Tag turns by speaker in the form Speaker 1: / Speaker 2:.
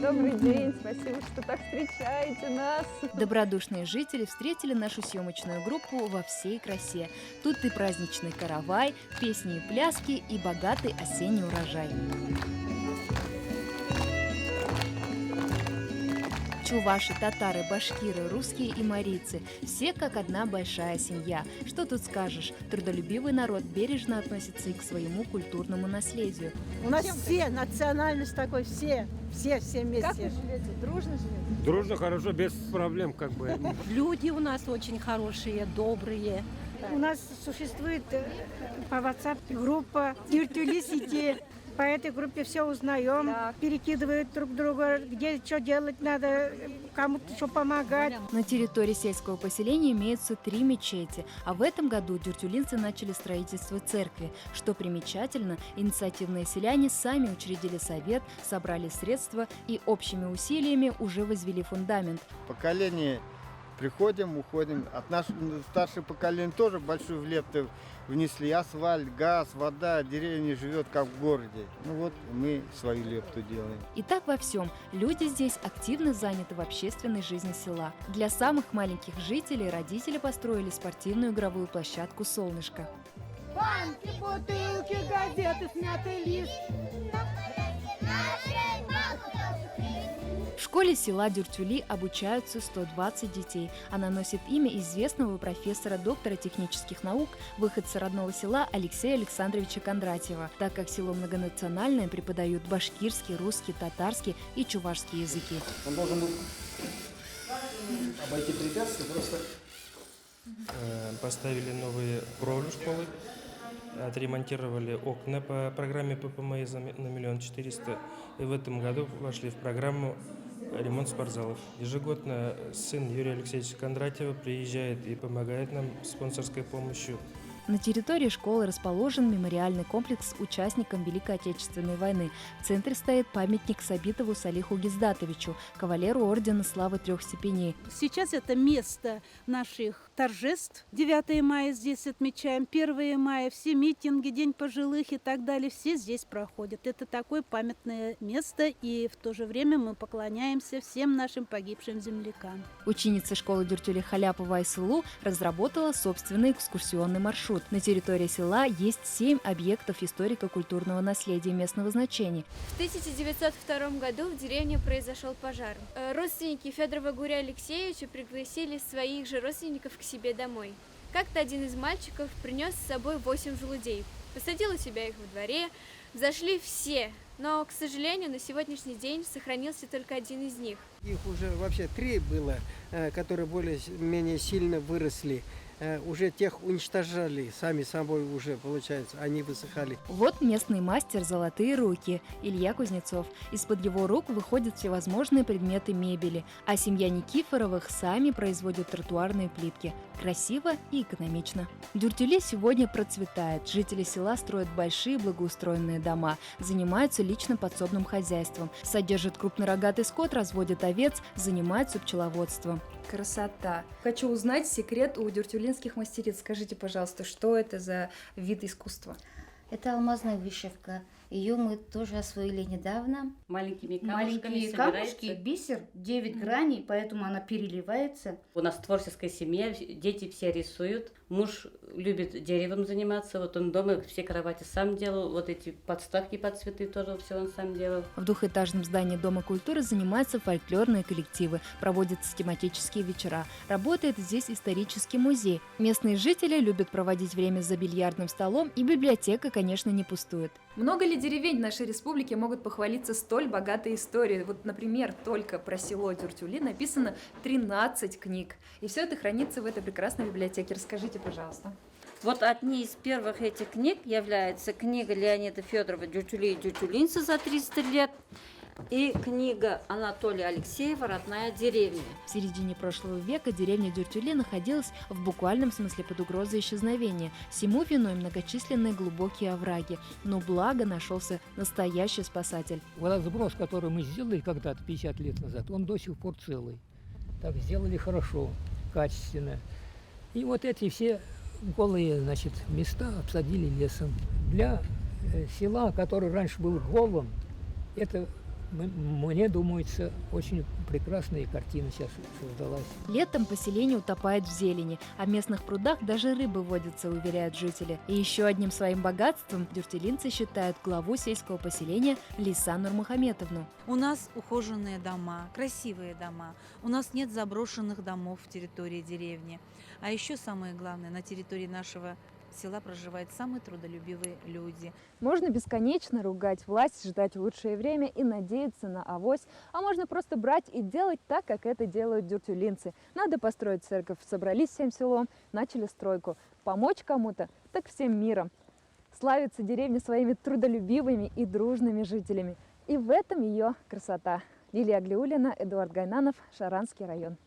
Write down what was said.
Speaker 1: Добрый день, спасибо, что так встречаете нас.
Speaker 2: Добродушные жители встретили нашу съемочную группу во всей красе. Тут и праздничный каравай, песни и пляски, и богатый осенний урожай. Чуваши, татары, башкиры, русские и марийцы – все как одна большая семья. Что тут скажешь? Трудолюбивый народ бережно относится и к своему культурному наследию.
Speaker 3: У нас все, национальность такой, все вместе.
Speaker 1: Как вы живете? Дружно живете?
Speaker 4: Дружно, хорошо, без проблем как бы.
Speaker 5: Люди у нас очень хорошие, добрые.
Speaker 3: У нас существует по WhatsApp группа «Дюртюли сети». По этой группе все узнаем, перекидывают друг друга, где что делать надо, кому-то что помогать.
Speaker 2: На территории сельского поселения имеются 3 мечети, а в этом году дюртюлинцы начали строительство церкви. Что примечательно, инициативные селяне сами учредили совет, собрали средства и общими усилиями уже возвели фундамент.
Speaker 6: Поколение приходим, уходим. От нашего старшего поколения тоже большую влепту внесли. Асфальт, газ, вода, деревня живет как в городе. Ну вот мы свою лепту делаем.
Speaker 2: И так во всем. Люди здесь активно заняты в общественной жизни села. Для самых маленьких жителей родители построили спортивную игровую площадку «Солнышко».
Speaker 3: Банки, бутылки, газеты, смятый лист.
Speaker 2: В школе села Дюртюли обучаются 120 детей. Она носит имя известного профессора, доктора технических наук, выходца родного села Алексея Александровича Кондратьева. Так как село многонациональное, преподают башкирский, русский, татарский и чувашский языки.
Speaker 7: Он должен был обойти препятствия, просто
Speaker 8: поставили новые кровлю школы, отремонтировали окна по программе ППМИ на 1 400 000. И в этом году вошли в программу ремонт спортзалов. Ежегодно сын Юрия Алексеевича Кондратьева приезжает и помогает нам спонсорской помощью.
Speaker 2: На территории школы расположен мемориальный комплекс участникам Великой Отечественной войны. В центре стоит памятник Сабитову Салиху Гиздатовичу, кавалеру ордена славы 3 степеней.
Speaker 5: Сейчас это место наших торжеств. 9 мая здесь отмечаем, 1 мая, все митинги, День пожилых и так далее, все здесь проходят. Это такое памятное место, и в то же время мы поклоняемся всем нашим погибшим землякам.
Speaker 2: Ученица школы Дюртюли Халяпова Айсулу разработала собственный экскурсионный маршрут. На территории села есть 7 объектов историко-культурного наследия местного значения.
Speaker 9: В 1902 году в деревне произошел пожар. Родственники Федорова Гурия Алексеевича пригласили своих же родственников к себе домой. Как-то один из мальчиков принес с собой 8 желудей, посадил у себя их во дворе, зашли все, но, к сожалению, на сегодняшний день сохранился только один из них.
Speaker 10: Их уже вообще 3 было, которые более-менее сильно выросли. Уже тех уничтожали, сами собой уже, получается, они высыхали.
Speaker 2: Вот местный мастер «Золотые руки» Илья Кузнецов. Из-под его рук выходят всевозможные предметы мебели, а семья Никифоровых сами производят тротуарные плитки. Красиво и экономично. Дюртюли сегодня процветает. Жители села строят большие благоустроенные дома, занимаются лично подсобным хозяйством, содержат крупный рогатый скот, разводят овец, занимаются пчеловодством. Красота! Хочу узнать секрет у дюртюлинских мастериц. Скажите, пожалуйста, что это за вид искусства?
Speaker 11: Это алмазная вышивка. Ее мы тоже освоили недавно.
Speaker 12: Маленькие
Speaker 11: камушки, бисер, 9 граней, поэтому она переливается.
Speaker 12: У нас творческая семья, дети все рисуют. Муж любит деревом заниматься. Вот он дома все кровати сам делал. Вот эти подставки под цветы тоже все он сам делал.
Speaker 2: В двухэтажном здании Дома культуры занимаются фольклорные коллективы, проводятся тематические вечера. Работает здесь исторический музей. Местные жители любят проводить время за бильярдным столом, и библиотека, конечно, не пустует. Много ли деревень в нашей республике могут похвалиться столь богатой историей? Вот, например, только про село Дюртюли написано 13 книг. И все это хранится в этой прекрасной библиотеке. Расскажите, пожалуйста.
Speaker 13: Вот одни из первых этих книг является книга Леонида Федорова «Дюртюли и дюртюлинцы за 300 лет» и книга Анатолия Алексеева «Родная деревня».
Speaker 2: В середине прошлого века деревня Дюртюли находилась в буквальном смысле под угрозой исчезновения. Всему виной многочисленные глубокие овраги. Но благо нашелся настоящий спасатель.
Speaker 14: Водосброс, который мы сделали когда-то 50 лет назад, он до сих пор целый. Так сделали хорошо, качественно. И вот эти все голые, значит, места обсадили лесом. Для села, которое раньше было голым, это мне думается, очень прекрасная картина сейчас создалась.
Speaker 2: Летом поселение утопает в зелени, а в местных прудах даже рыбы водятся, уверяют жители. И еще одним своим богатством дюртюлинцы считают главу сельского поселения Лейсан Нурмухаметовну.
Speaker 7: У нас ухоженные дома, красивые дома. У нас нет заброшенных домов в территории деревни. А еще самое главное, на территории нашего села проживают самые трудолюбивые люди.
Speaker 1: Можно бесконечно ругать власть, ждать лучшее время и надеяться на авось, а можно просто брать и делать так, как это делают дюртюлинцы. Надо построить церковь, собрались всем селом, начали стройку. Помочь кому-то, так всем миром. Славится деревня своими трудолюбивыми и дружными жителями. И в этом ее красота. Лилия Глиулина, Эдуард Гайнанов, Шаранский район.